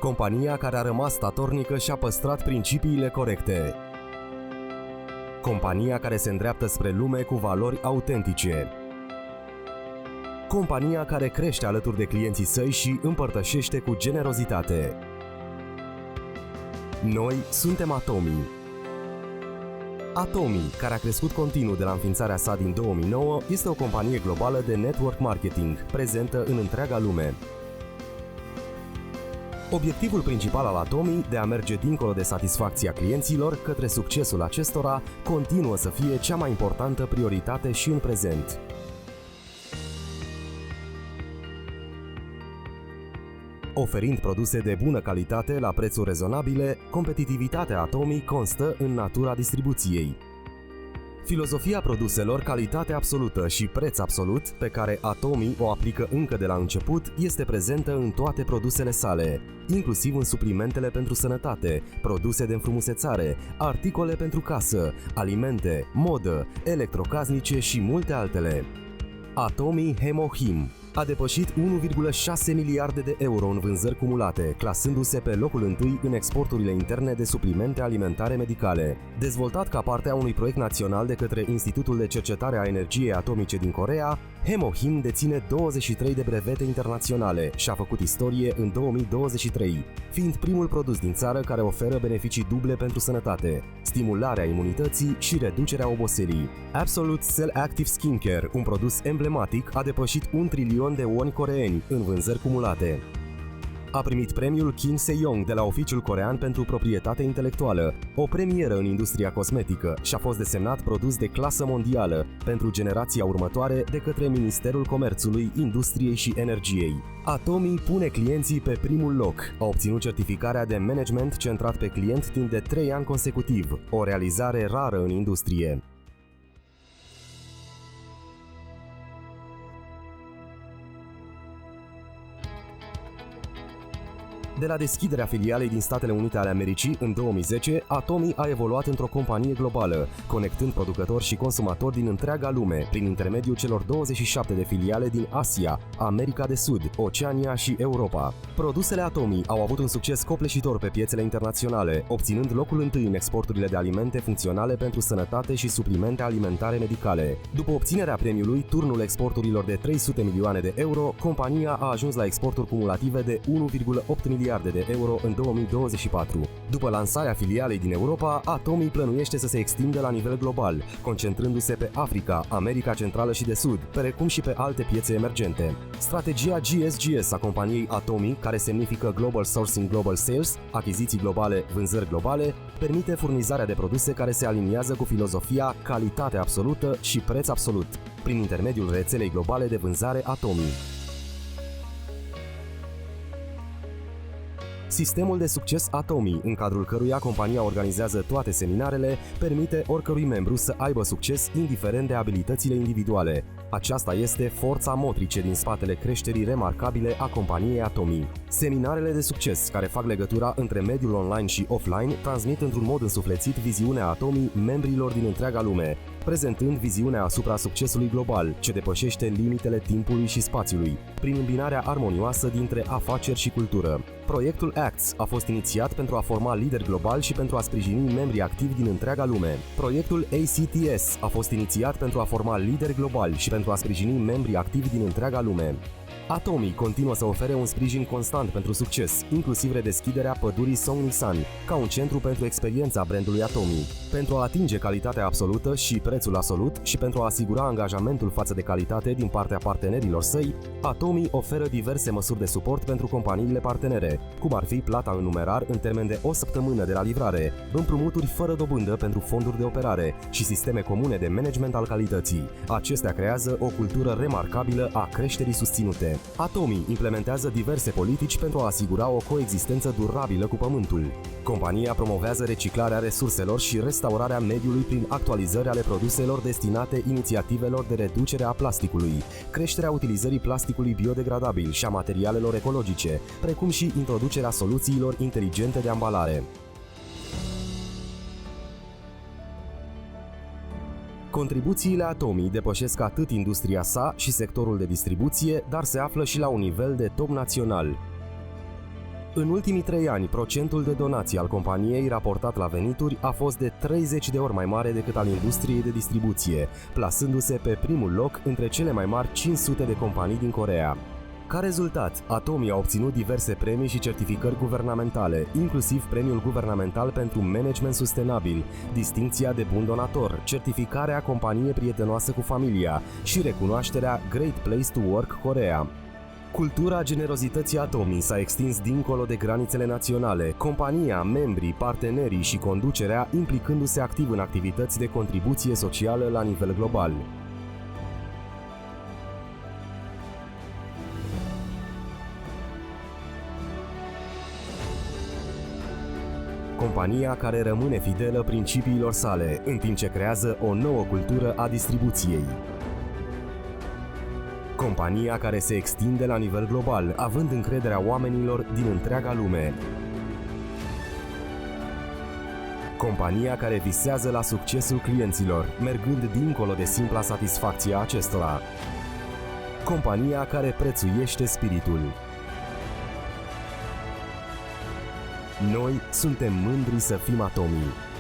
Compania care a rămas statornică și a păstrat principiile corecte. Compania care se îndreaptă spre lume cu valori autentice. Compania care crește alături de clienții săi și împărtășește cu generozitate. Noi suntem Atomi. Atomi, care a crescut continuu de la înființarea sa din 2009, este o companie globală de network marketing, prezentă în întreaga lume. Obiectivul principal al Atomi, de a merge dincolo de satisfacția clienților către succesul acestora, continuă să fie cea mai importantă prioritate și în prezent. Oferind produse de bună calitate la prețuri rezonabile, competitivitatea Atomi constă în natura distribuției. Filozofia produselor calitate absolută și preț absolut, pe care Atomi o aplică încă de la început, este prezentă în toate produsele sale, inclusiv în suplimentele pentru sănătate, produse de înfrumusețare, articole pentru casă, alimente, modă, electrocasnice și multe altele. Atomi Hemohim a depășit 1,6 miliarde de euro în vânzări cumulate, clasându-se pe locul întâi în exporturile interne de suplimente alimentare medicale. Dezvoltat ca parte a unui proiect național de către Institutul de Cercetare a Energiei Atomice din Coreea, Hemohim deține 23 de brevete internaționale și a făcut istorie în 2023, fiind primul produs din țară care oferă beneficii duble pentru sănătate, stimularea imunității și reducerea oboselii. Absolute Cell Active Skincare, un produs emblematic, a depășit 1 trilion de won coreeni în vânzări cumulate. A primit premiul Kim Se-young de la Oficiul Corean pentru Proprietate Intelectuală, o premieră în industria cosmetică, și a fost desemnat produs de clasă mondială pentru generația următoare de către Ministerul Comerțului, Industriei și Energiei. Atomi pune clienții pe primul loc. A obținut certificarea de management centrat pe client timp de 3 ani consecutiv, o realizare rară în industrie. De la deschiderea filialei din Statele Unite ale Americii în 2010, Atomi a evoluat într-o companie globală, conectând producători și consumatori din întreaga lume prin intermediul celor 27 de filiale din Asia, America de Sud, Oceania și Europa. Produsele Atomi au avut un succes copleșitor pe piețele internaționale, obținând locul întâi în exporturile de alimente funcționale pentru sănătate și suplimente alimentare medicale. După obținerea premiului, turnul exporturilor de 300 milioane de euro, compania a ajuns la exporturi cumulative de 1,8 miliarde de euro în 2024. După lansarea filialei din Europa, Atomi plănuiește să se extindă la nivel global, concentrându-se pe Africa, America Centrală și de Sud, precum și pe alte piețe emergente. Strategia GSGS a companiei Atomi, care semnifică Global Sourcing Global Sales, achiziții globale, vânzări globale, permite furnizarea de produse care se aliniază cu filozofia calitate absolută și preț absolut, prin intermediul rețelei globale de vânzare Atomi. Sistemul de succes Atomi, în cadrul căruia compania organizează toate seminarele, permite oricărui membru să aibă succes indiferent de abilitățile individuale. Aceasta este forța motrice din spatele creșterii remarcabile a companiei Atomi. Seminarele de succes, care fac legătura între mediul online și offline, transmit într-un mod însuflețit viziunea Atomi membrilor din întreaga lume, prezentând viziunea asupra succesului global, ce depășește limitele timpului și spațiului, prin îmbinarea armonioasă dintre afaceri și cultură. Proiectul ACTS a fost inițiat pentru a forma lideri globali și pentru a sprijini membrii activi din întreaga lume. Proiectul ACTS a fost inițiat pentru a forma lideri globali și pentru a sprijini membrii activi din întreaga lume. Atomi continuă să ofere un sprijin constant pentru succes, inclusiv redeschiderea pădurii Songnisan, ca un centru pentru experiența brandului Atomi. Pentru a atinge calitatea absolută și prețul absolut și pentru a asigura angajamentul față de calitate din partea partenerilor săi, Atomi oferă diverse măsuri de suport pentru companiile partenere, cum ar fi plata în numerar în termen de o săptămână de la livrare, împrumuturi fără dobândă pentru fonduri de operare și sisteme comune de management al calității. Acestea creează o cultură remarcabilă a creșterii susținute. Atomi implementează diverse politici pentru a asigura o coexistență durabilă cu pământul. Compania promovează reciclarea resurselor și restaurarea mediului prin actualizări ale produselor destinate inițiativelor de reducere a plasticului, creșterea utilizării plasticului biodegradabil și a materialelor ecologice, precum și introducerea soluțiilor inteligente de ambalare. Contribuțiile Atomi depășesc atât industria sa și sectorul de distribuție, dar se află și la un nivel de top național. În ultimii 3 ani, procentul de donații al companiei raportat la venituri a fost de 30 de ori mai mare decât al industriei de distribuție, plasându-se pe primul loc între cele mai mari 500 de companii din Coreea. Ca rezultat, Atomy a obținut diverse premii și certificări guvernamentale, inclusiv premiul guvernamental pentru management sustenabil, distincția de bun donator, certificarea companie prietenoasă cu familia și recunoașterea Great Place to Work Korea. Cultura generozității Atomy s-a extins dincolo de granițele naționale, compania, membrii, partenerii și conducerea implicându-se activ în activități de contribuție socială la nivel global. Compania care rămâne fidelă principiilor sale, în timp ce creează o nouă cultură a distribuției. Compania care se extinde la nivel global, având încrederea oamenilor din întreaga lume. Compania care visează la succesul clienților, mergând dincolo de simpla satisfacție a acestora. Compania care prețuiește spiritul. Noi suntem mândri să fim Atomy.